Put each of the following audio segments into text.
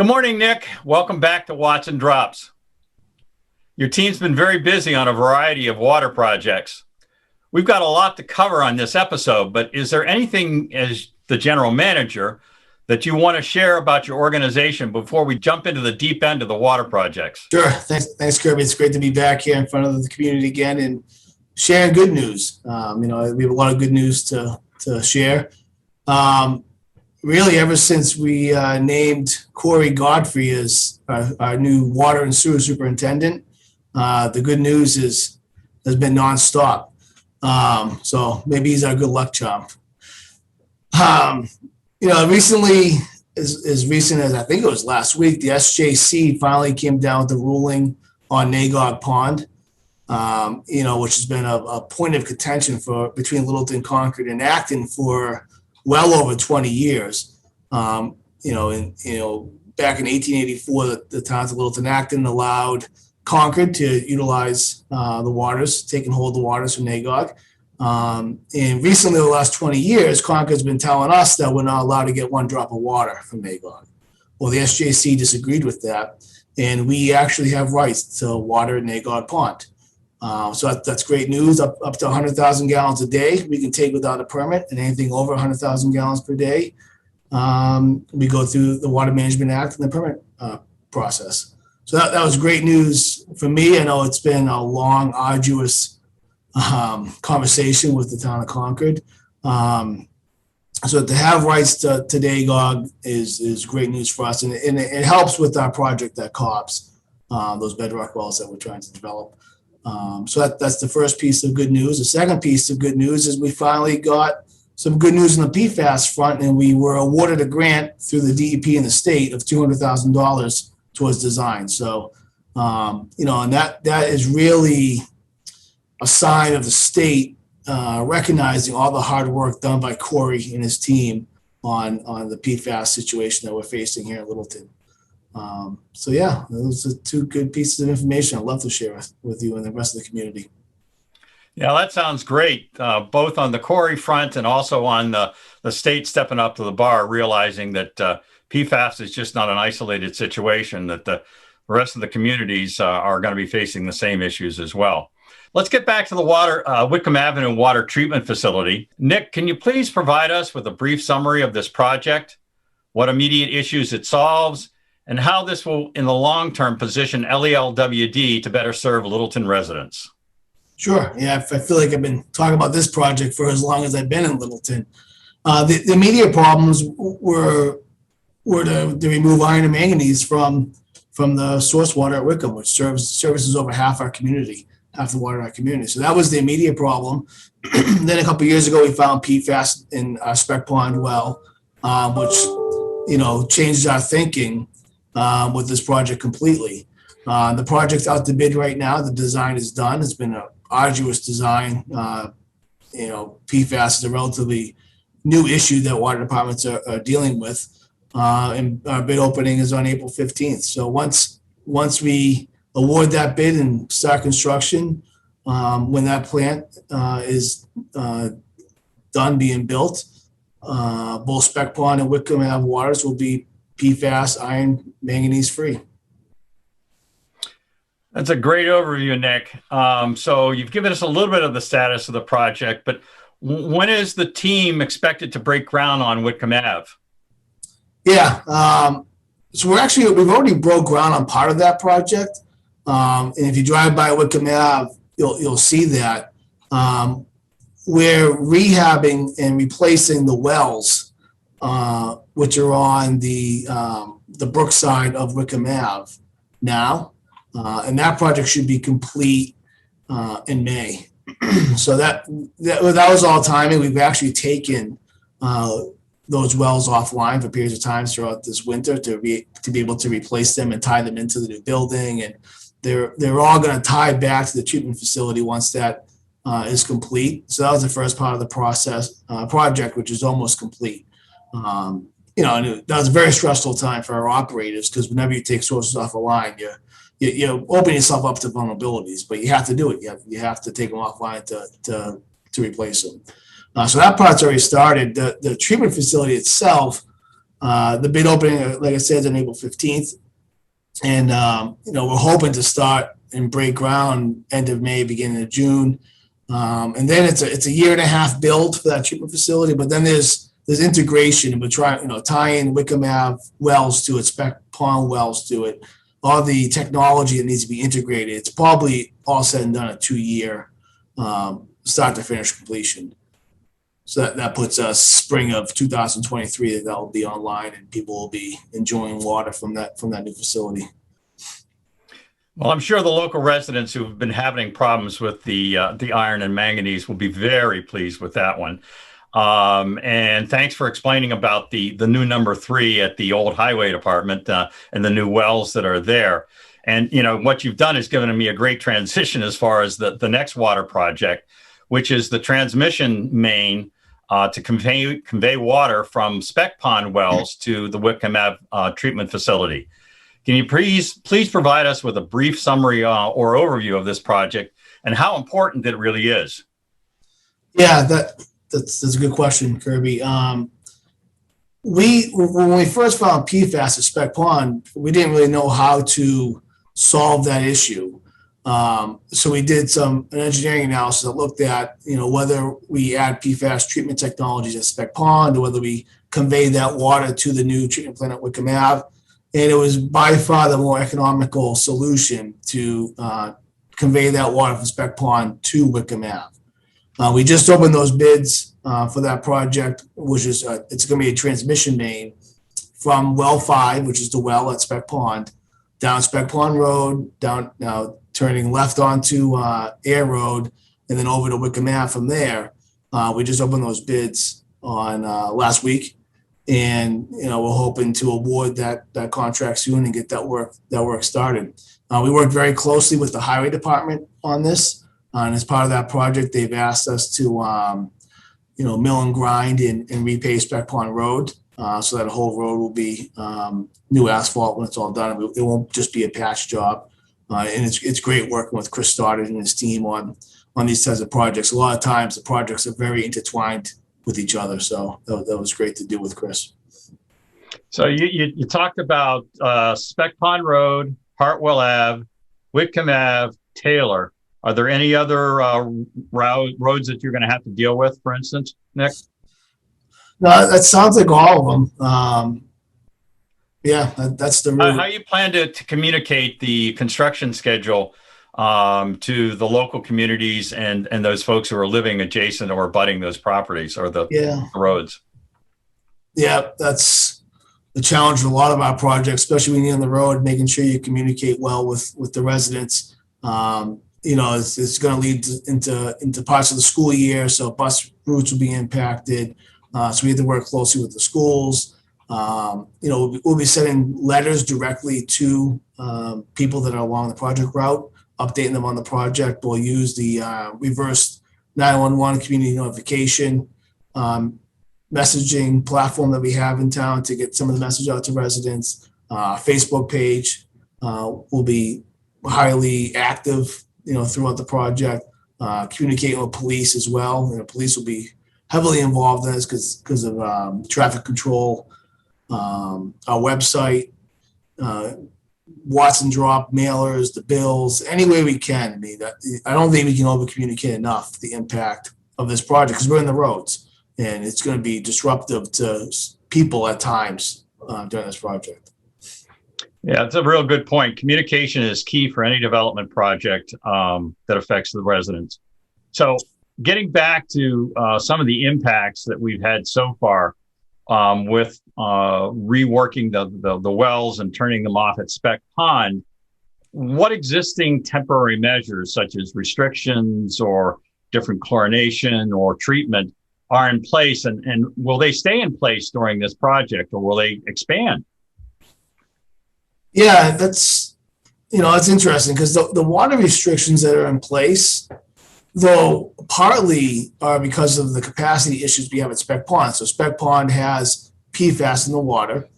Good morning, Nick. Welcome back to Watson Drops. Your team's been very busy on a variety of water projects. We've got a lot to cover on this episode, but is there anything as the general manager that you want to share about your organization before we jump into the deep end of the water projects? Sure. Thanks, Kirby. It's great to be back here in front of the community again and sharing good news. We have a lot of good news to share. Really, ever since we named Corey Godfrey as our new water and sewer superintendent, the good news has been nonstop. So maybe he's our good luck charm. Recently, as recent as I think it was last week, the SJC finally came down with the ruling on Nagog Pond, which has been a point of contention between Littleton, Concord, and Acton for well over 20 years. Back in 1884, the towns of Littleton and Acton allowed Concord to utilize the waters, taking hold of the waters from Nagog. And recently, the last 20 years, Concord's been telling us that we're not allowed to get one drop of water from Nagog. Well, the SJC disagreed with that, and we actually have rights to water Nagog Pond. So that's great news. Up to 100,000 gallons a day we can take without a permit, and anything over 100,000 gallons per day, we go through the Water Management Act and the permit process. So that was great news for me. I know it's been a long, arduous conversation with the town of Concord. So to have rights to Nagog is great news for us, and it helps with our project at Cobb's, those bedrock wells that we're trying to develop. So that's the first piece of good news. The second piece of good news is we finally got some good news on the PFAS front, and we were awarded a grant through the DEP in the state of $200,000 towards design. So, and that is really a sign of the state recognizing all the hard work done by Corey and his team on the PFAS situation that we're facing here in Littleton. Those are two good pieces of information I'd love to share with you and the rest of the community. Yeah, that sounds great, both on the Corey front and also on the state stepping up to the bar, realizing that PFAS is just not an isolated situation, that the rest of the communities are going to be facing the same issues as well. Let's get back to the Whitcomb Avenue Water Treatment Facility. Nick, can you please provide us with a brief summary of this project, what immediate issues it solves, and how this will, in the long term, position LELWD to better serve Littleton residents? Sure. Yeah, I feel like I've been talking about this project for as long as I've been in Littleton. The immediate problems were to remove iron and manganese from the source water at Whitcomb, which services over half our community, half the water in our community. So that was the immediate problem. Then a couple of years ago, we found PFAS in our Spec Pond well, which changed our thinking with this project completely. The project's out to bid right now. The design is done. It's been an arduous design. PFAS is a relatively new issue that water departments are dealing with. And our bid opening is on April 15th. So once we award that bid and start construction, when that plant is done being built, both Spec Pond and Whitcomb Ave waters will be PFAS, iron, manganese free. That's a great overview, Nick. So you've given us a little bit of the status of the project, but when is the team expected to break ground on Whitcomb Ave? Yeah, so we've already broke ground on part of that project. And if you drive by Whitcomb Ave, you'll see that. We're rehabbing and replacing the wells, which are on the brook side of Whitcomb Ave now. And that project should be complete in May. So that was all timing. We've actually taken those wells offline for periods of time throughout this winter to be able to replace them and tie them into the new building. And they're all going to tie back to the treatment facility once that is complete. So that was the first part of the project, which is almost complete. And that was a very stressful time for our operators, because whenever you take sources off a line, you open yourself up to vulnerabilities, but you have to do it. You have to take them offline to replace them. So that part's already started. The treatment facility itself The bid opening, like I said, is on April 15th. And, we're hoping to start and break ground end of May, beginning of June. And then it's a year and a half build for that treatment facility. But then there's integration, and we're trying, tie in Wickham Ave wells to it, Spec Pond wells to it, all the technology that needs to be integrated. It's probably all said and done a 2-year start to finish completion. So that puts us spring of 2023 that will be online and people will be enjoying water from that new facility. Well, I'm sure the local residents who've been having problems with the iron and manganese will be very pleased with that one. And thanks for explaining about the new number 3 at the old highway department and the new wells that are there. And, what you've done is given me a great transition as far as the next water project, which is the transmission main to convey water from Spec Pond wells to the Wickham Ave treatment facility. Can you please provide us with a brief summary or overview of this project and how important it really is? Yeah, that's a good question, Kirby. When we first found PFAS at Spec Pond, we didn't really know how to solve that issue. So we did an engineering analysis that looked at, whether we add PFAS treatment technologies at Spec Pond or whether we convey that water to the new treatment plant at Wickham Ave. And it was by far the more economical solution to convey that water from Spec Pond to Wickham Ave. We just opened those bids for that project, which is it's going to be a transmission main from well 5, which is the well at Spec Pond, down Spec Pond Road, down now turning left onto Air Road, and then over to Wickham Ave from there. We just opened those bids on last week, and we're hoping to award that contract soon and get that work started. We worked very closely with the highway department on this, and as part of that project, they've asked us to mill and grind and repave Spec Pond Road, so that whole road will be new asphalt when it's all done. It won't just be a patch job. And it's great working with Chris Stoddard and his team on these types of projects. A lot of times the projects are very intertwined with each other. So that was great to do with Chris. So you talked about Spec Pond Road, Hartwell Ave, Wickham Ave, Taylor. Are there any other roads that you're going to have to deal with, for instance, Nick? No, that sounds like all of them. Yeah, that's the route. How you plan to communicate the construction schedule to the local communities and those folks who are living adjacent or abutting those properties or the roads? Yeah, that's the challenge with a lot of our projects, especially when you're on the road, making sure you communicate well with the residents. It's going to lead into parts of the school year, so bus routes will be impacted. So we have to work closely with the schools. We'll be sending letters directly to people that are along the project route, updating them on the project. We'll use the reverse 911 community notification messaging platform that we have in town to get some of the message out to residents. Facebook page will be highly active, throughout the project. Communicating with police as well. Police will be heavily involved in this because of traffic control. Our website, Watson Drop mailers, the bills, any way we can. I mean, I don't think we can over communicate enough the impact of this project because we're in the roads and it's going to be disruptive to people at times during this project. Yeah, it's a real good point. Communication is key for any development project that affects the residents. So getting back to some of the impacts that we've had so far with reworking the wells and turning them off at Spec Pond, what existing temporary measures such as restrictions or different chlorination or treatment are in place and will they stay in place during this project or will they expand? Yeah, that's interesting because the water restrictions that are in place, though partly are because of the capacity issues we have at Spec Pond. So Spec Pond has PFAS in the water,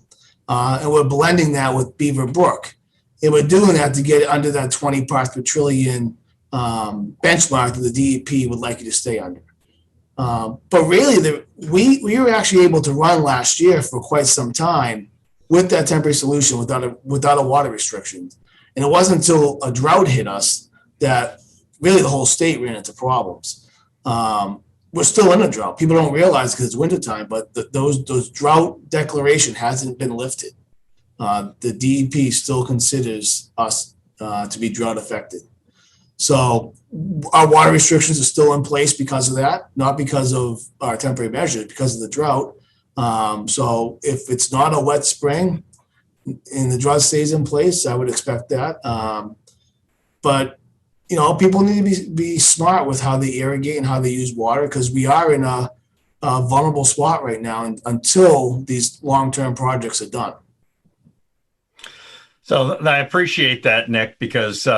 and we're blending that with Beaver Brook. And we're doing that to get under that 20 parts per trillion benchmark that the DEP would like you to stay under. But really, we were actually able to run last year for quite some time with that temporary solution without a water restriction. And it wasn't until a drought hit us that really the whole state ran into problems. We're still in a drought. People don't realize because it's wintertime, but those drought declaration hasn't been lifted. The DEP still considers us to be drought affected. So our water restrictions are still in place because of that, not because of our temporary measures, because of the drought. So if it's not a wet spring and the drought stays in place, I would expect that. But people need to be smart with how they irrigate and how they use water, because we are in a vulnerable spot right now until these long-term projects are done. So I appreciate that, Nick, because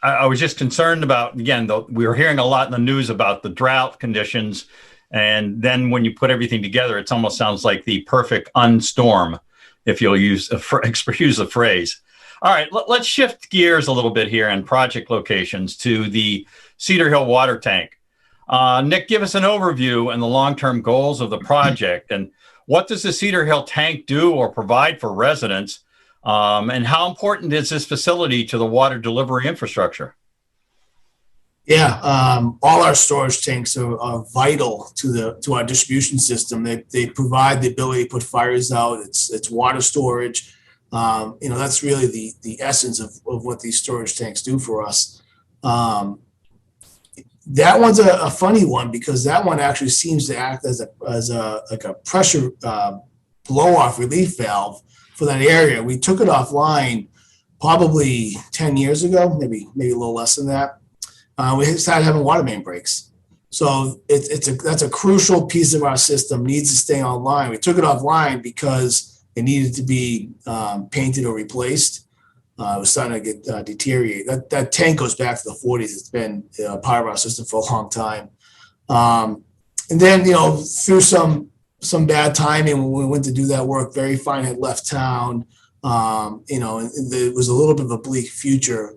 I was just concerned about, again, we were hearing a lot in the news about the drought conditions. And then when you put everything together, it almost sounds like the perfect unstorm, if you'll use the phrase. All right, let's shift gears a little bit here on project locations to the Cedar Hill water tank. Nick, give us an overview and the long-term goals of the project, and what does the Cedar Hill tank do or provide for residents? And how important is this facility to the water delivery infrastructure? Yeah, all our storage tanks are vital to our distribution system. They provide the ability to put fires out. It's water storage. That's really the essence of what these storage tanks do for us. That one's a funny one, because that one actually seems to act as a pressure blow off relief valve for that area. We took it offline probably 10 years ago, maybe a little less than that. We started having water main breaks. So that's a crucial piece of our system, needs to stay online. We took it offline because it needed to be painted or replaced. It was starting to get deteriorate. That tank goes back to the 40s. It's been part of our system for a long time. And then, through some bad timing when we went to do that work, Very Fine had left town. And it was a little bit of a bleak future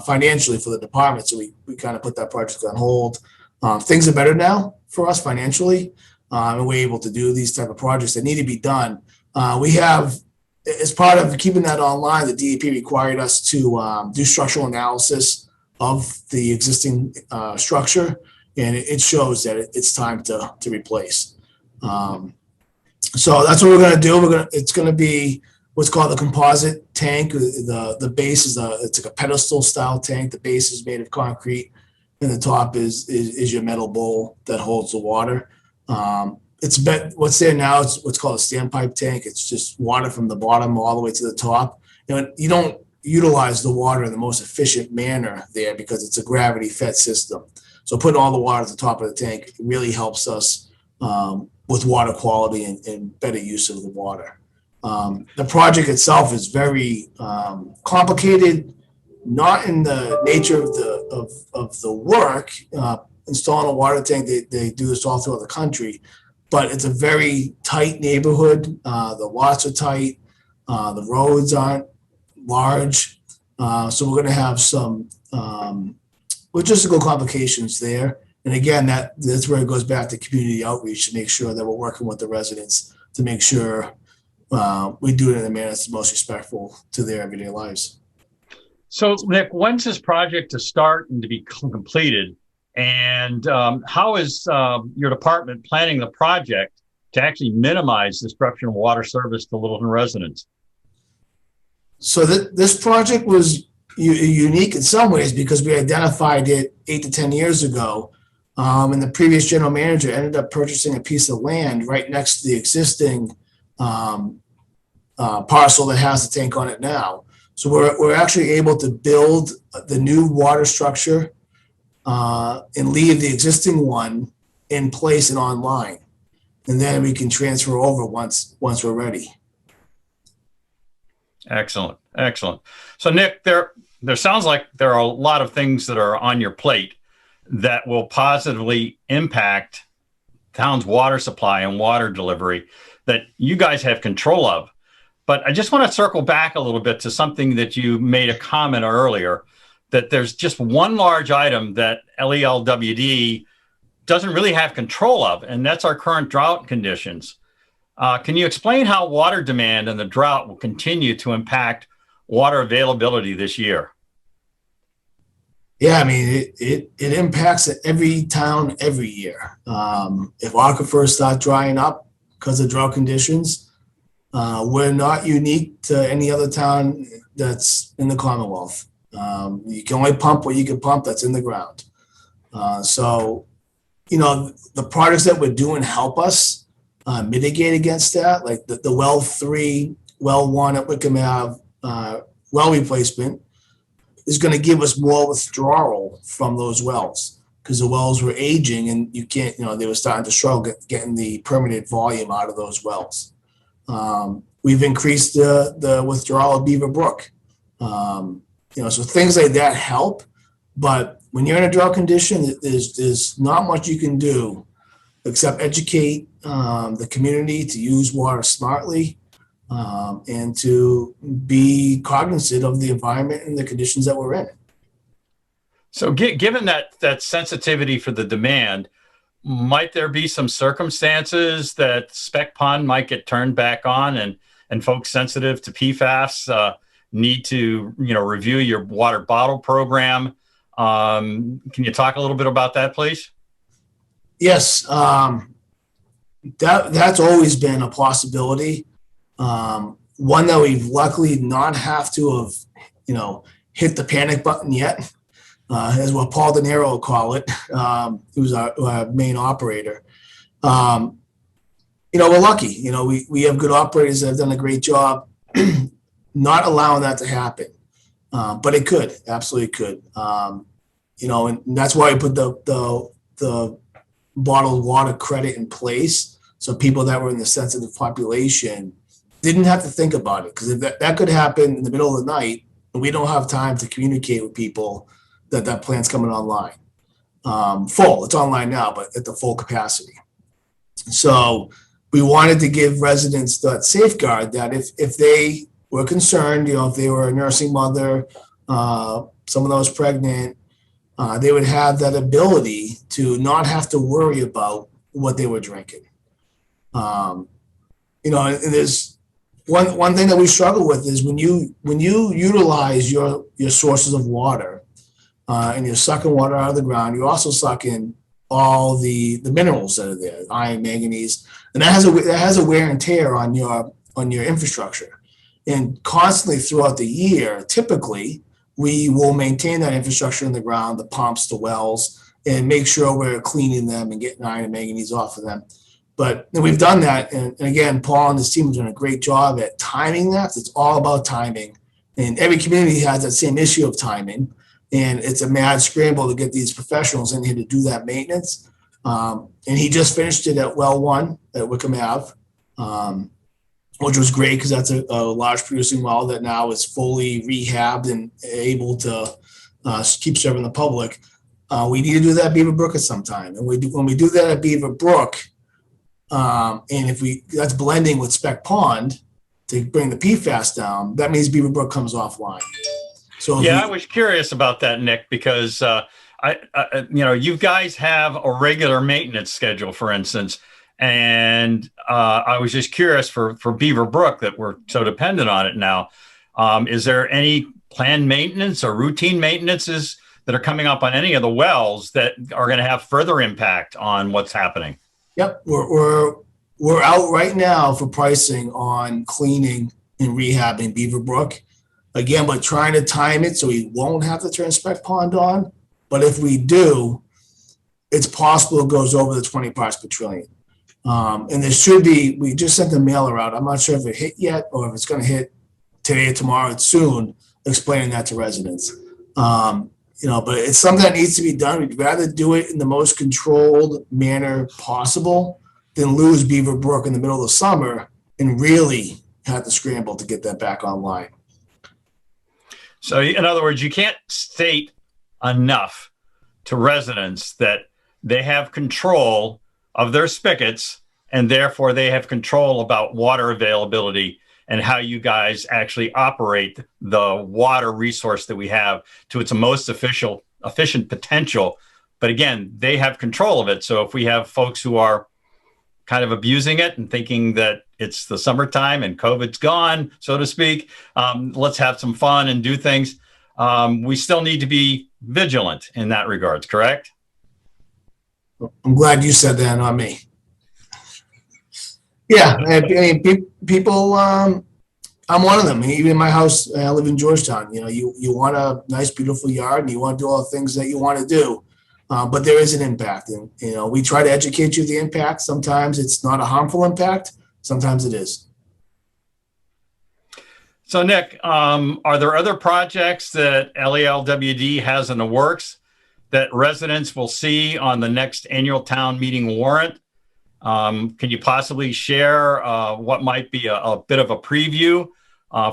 financially for the department. So we kind of put that project on hold. Things are better now for us financially, and we're able to do these type of projects that need to be done. We have, as part of keeping that online, the DEP required us to do structural analysis of the existing structure, and it shows that it's time to replace. So that's what we're going to do. It's going to be what's called the composite tank. The base is it's like a pedestal style tank. The base is made of concrete, and the top is your metal bowl that holds the water. What's there now is what's called a standpipe tank. It's just water from the bottom all the way to the top. You don't utilize the water in the most efficient manner there because it's a gravity fed system. So putting all the water at the top of the tank really helps us with water quality and better use of the water. The project itself is very complicated, not in the nature of the work. Installing a water tank, they do this all throughout the country, but it's a very tight neighborhood. The lots are tight. The roads aren't large. So we're going to have some logistical complications there. And again, that's where it goes back to community outreach to make sure that we're working with the residents to make sure we do it in a manner that's most respectful to their everyday lives. So, Nick, when's this project to start and to be completed? And how is your department planning the project to actually minimize disruption of water service to Littleton residents? So this project was unique in some ways because we identified it 8 to 10 years ago. And the previous general manager ended up purchasing a piece of land right next to the existing parcel that has the tank on it now. So we're actually able to build the new water structure and leave the existing one in place and online. And then we can transfer over once we're ready. Excellent. So, Nick, there sounds like there are a lot of things that are on your plate that will positively impact town's water supply and water delivery that you guys have control of. But I just want to circle back a little bit to something that you made a comment earlier, that there's just one large item that LELWD doesn't really have control of, and that's our current drought conditions. Can you explain how water demand and the drought will continue to impact water availability this year? Yeah, I mean, it impacts every town every year. If aquifers start drying up because of drought conditions, we're not unique to any other town that's in the Commonwealth. You can only pump what you can pump that's in the ground. So, the products that we're doing help us mitigate against that, like the well 3, well 1 at Wickham Ave well replacement is going to give us more withdrawal from those wells because the wells were aging and you can't, they were starting to struggle getting the permanent volume out of those wells. We've increased the withdrawal of Beaver Brook. So things like that help. But when you're in a drought condition, there's not much you can do except educate the community to use water smartly and to be cognizant of the environment and the conditions that we're in. So given that sensitivity for the demand, might there be some circumstances that Spec Pond might get turned back on and folks sensitive to PFAS need to, review your water bottle program? Can you talk a little bit about that, please? Yes. That's always been a possibility. One that we've luckily not have to have, hit the panic button yet, as what Paul De Niro will call it, who's our main operator. We're lucky. We have good operators that have done a great job not allowing that to happen. But it could, absolutely could. And that's why we put the bottled water credit in place. So people that were in the sensitive population didn't have to think about it, because if that could happen in the middle of the night and we don't have time to communicate with people that plant's coming online. It's online now, but at the full capacity. So we wanted to give residents that safeguard that if they were concerned, if they were a nursing mother, someone that was pregnant, they would have that ability to not have to worry about what they were drinking. And there's one thing that we struggle with is when you utilize your sources of water and you're sucking water out of the ground, you're also sucking all the minerals that are there, iron, manganese, and that has a wear and tear on your infrastructure. And constantly throughout the year, typically, we will maintain that infrastructure in the ground, the pumps, the wells, and make sure we're cleaning them and getting iron and manganese off of them. But we've done that. And again, Paul and his team have done a great job at timing that. It's all about timing. And every community has that same issue of timing. And it's a mad scramble to get these professionals in here to do that maintenance. And he just finished it at Well 1 at Wickham Ave, which was great because that's a large producing well that now is fully rehabbed and able to keep serving the public. We need to do that at Beaver Brook at some time. And when we do that at Beaver Brook, and that's blending with Spec Pond to bring the PFAS down, that means Beaver Brook comes offline. So I was curious about that, Nick, because you guys have a regular maintenance schedule, for instance, and I was just curious for Beaver Brook that we're so dependent on it now. Is there any planned maintenance or routine maintenances that are coming up on any of the wells that are going to have further impact on what's happening? Yep, we're out right now for pricing on cleaning and rehabbing Beaver Brook. Again, we're trying to time it so we won't have to turn Spec Pond on. But if we do, it's possible it goes over the 20 parts per trillion. And there should be, we just sent the mailer out. I'm not sure if it hit yet or if it's going to hit today or tomorrow. It's soon, explaining that to residents. But it's something that needs to be done. We'd rather do it in the most controlled manner possible than lose Beaver Brook in the middle of the summer and really have to scramble to get that back online. So in other words, you can't state enough to residents that they have control of their spigots and therefore they have control about water availability and how you guys actually operate the water resource that we have to its most efficient potential But again, they have control of it. So if we have folks who are kind of abusing it and thinking that it's the summertime and COVID's gone, so to speak, let's have some fun and do things. We still need to be vigilant in that regards, correct? I'm glad you said that, not me. Yeah, people, I'm one of them. Even in my house, I live in Georgetown. You want a nice, beautiful yard, and you want to do all the things that you want to do. But there is an impact, and we try to educate you the impact. Sometimes it's not a harmful impact. Sometimes it is. So, Nick, are there other projects that LELWD has in the works that residents will see on the next annual town meeting warrant? Can you possibly share what might be a bit of a preview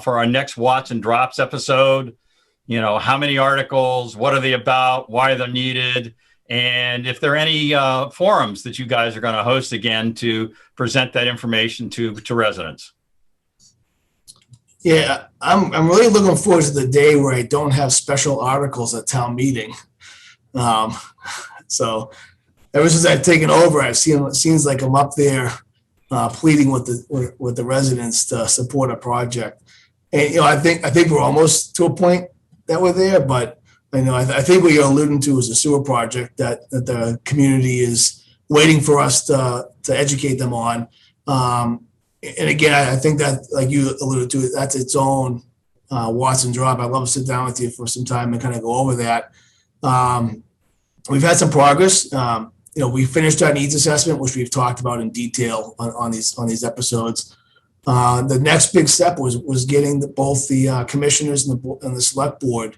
for our next Watts and Drops episode? How many articles? What are they about? Why are they needed? And if there are any forums that you guys are going to host again to present that information to residents. Yeah, I'm really looking forward to the day where I don't have special articles at town meeting. So ever since I've taken over, it seems like I'm up there pleading with the residents to support a project. And I think we're almost to a point that we're there, but I think what you're alluding to is a sewer project that the community is waiting for us to educate them on. And again, I think that, like you alluded to, that's its own Watts and Drop. I'd love to sit down with you for some time and kind of go over that. We've had some progress. We finished our needs assessment, which we've talked about in detail on these episodes. The next big step was getting both the commissioners and the select board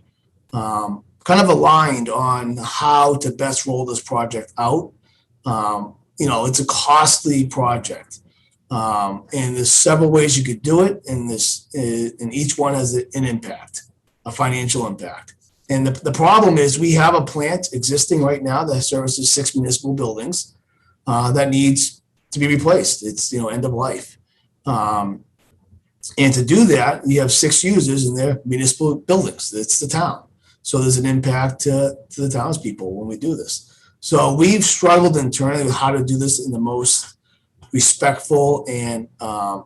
kind of aligned on how to best roll this project out. It's a costly project, and there's several ways you could do it, and each one has an impact, a financial impact. And the problem is we have a plant existing right now that services 6 municipal buildings that needs to be replaced. It's end of life. And to do that, you have 6 users in their municipal buildings. It's the town. So there's an impact to the townspeople when we do this. So we've struggled internally with how to do this in the most respectful and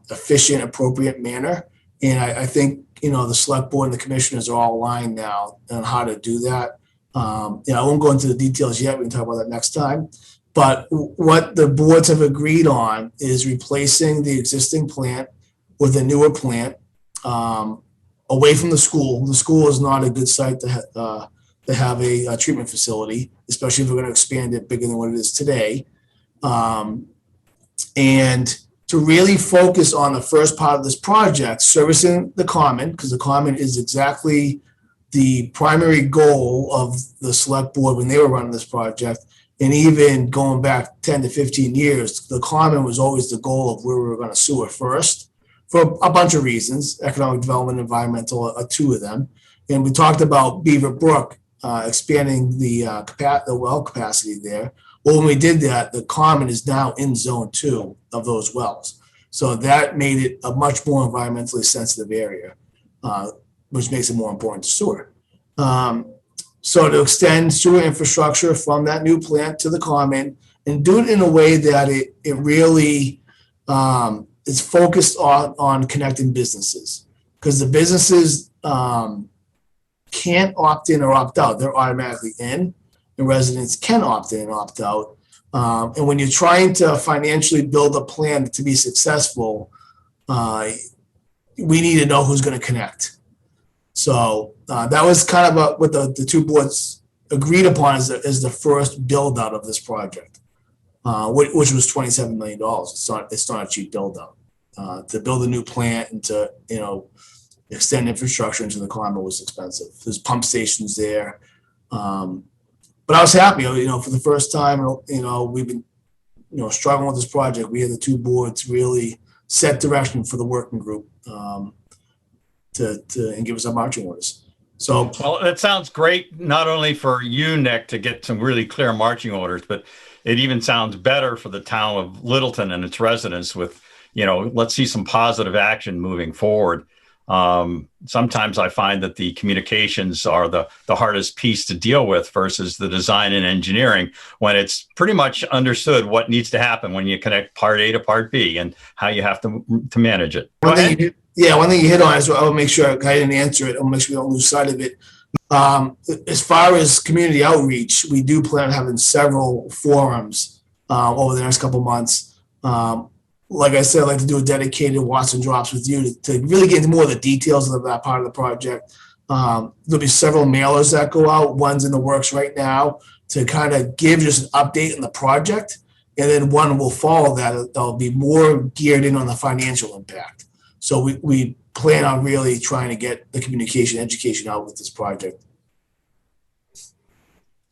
efficient, appropriate manner. And I think, the select board and the commissioners are all aligned now on how to do that. I won't go into the details yet. We can talk about that next time. But what the boards have agreed on is replacing the existing plant with a newer plant away from the school. The school is not a good site to have a treatment facility, especially if we're going to expand it bigger than what it is today. And to really focus on the first part of this project, servicing the common, because the common is exactly the primary goal of the select board when they were running this project. And even going back 10 to 15 years, the common was always the goal of where we were going to sewer first for a bunch of reasons. Economic development, environmental are 2 of them. And we talked about Beaver Brook expanding the well capacity there. Well, when we did that, the common is now in zone 2 of those wells. So that made it a much more environmentally sensitive area, which makes it more important to sewer. So to extend sewer infrastructure from that new plant to the common and do it in a way that it really is focused on connecting businesses, because the businesses can't opt in or opt out. They're automatically in, and residents can opt in and opt out. And when you're trying to financially build a plan to be successful, we need to know who's going to connect. So that was kind of what the 2 boards agreed upon as the first build out of this project, which was $27 million. It's not a cheap build out. To build a new plant and to extend infrastructure into the common was expensive. There's pump stations there. But I was happy, for the first time, we've been, struggling with this project. We had the 2 boards really set direction for the working group and give us our marching orders. So, well, it sounds great, not only for you, Nick, to get some really clear marching orders, but it even sounds better for the town of Littleton and its residents with, let's see some positive action moving forward. Sometimes I find that the communications are the hardest piece to deal with versus the design and engineering, when it's pretty much understood what needs to happen when you connect part A to part B and how you have to manage it. Go ahead. One thing you hit on is, I'll make sure I didn't answer it. I'll make sure we don't lose sight of it. As far as community outreach, we do plan on having several forums over the next couple months. Like I said, I'd like to do a dedicated Watts and Drops with you to really get into more of the details of that part of the project. There'll be several mailers that go out. One's in the works right now to kind of give just an update on the project. And then one will follow that. That'll be more geared in on the financial impact. So we plan on really trying to get the communication education out with this project.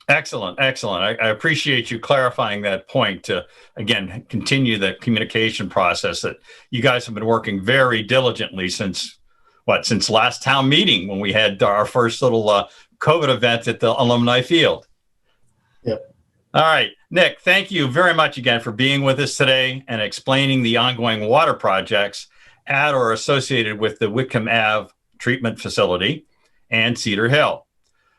Excellent. Excellent. I appreciate you clarifying that point to, again, continue the communication process that you guys have been working very diligently since last town meeting, when we had our first little COVID event at the alumni field. Yep. All right, Nick, thank you very much again for being with us today and explaining the ongoing water projects at or associated with the Whitcomb Ave treatment facility and Cedar Hill.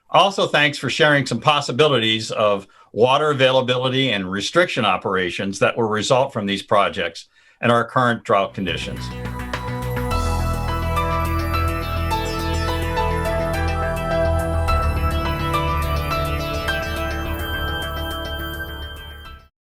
Also, thanks for sharing some possibilities of water availability and restriction operations that will result from these projects and our current drought conditions.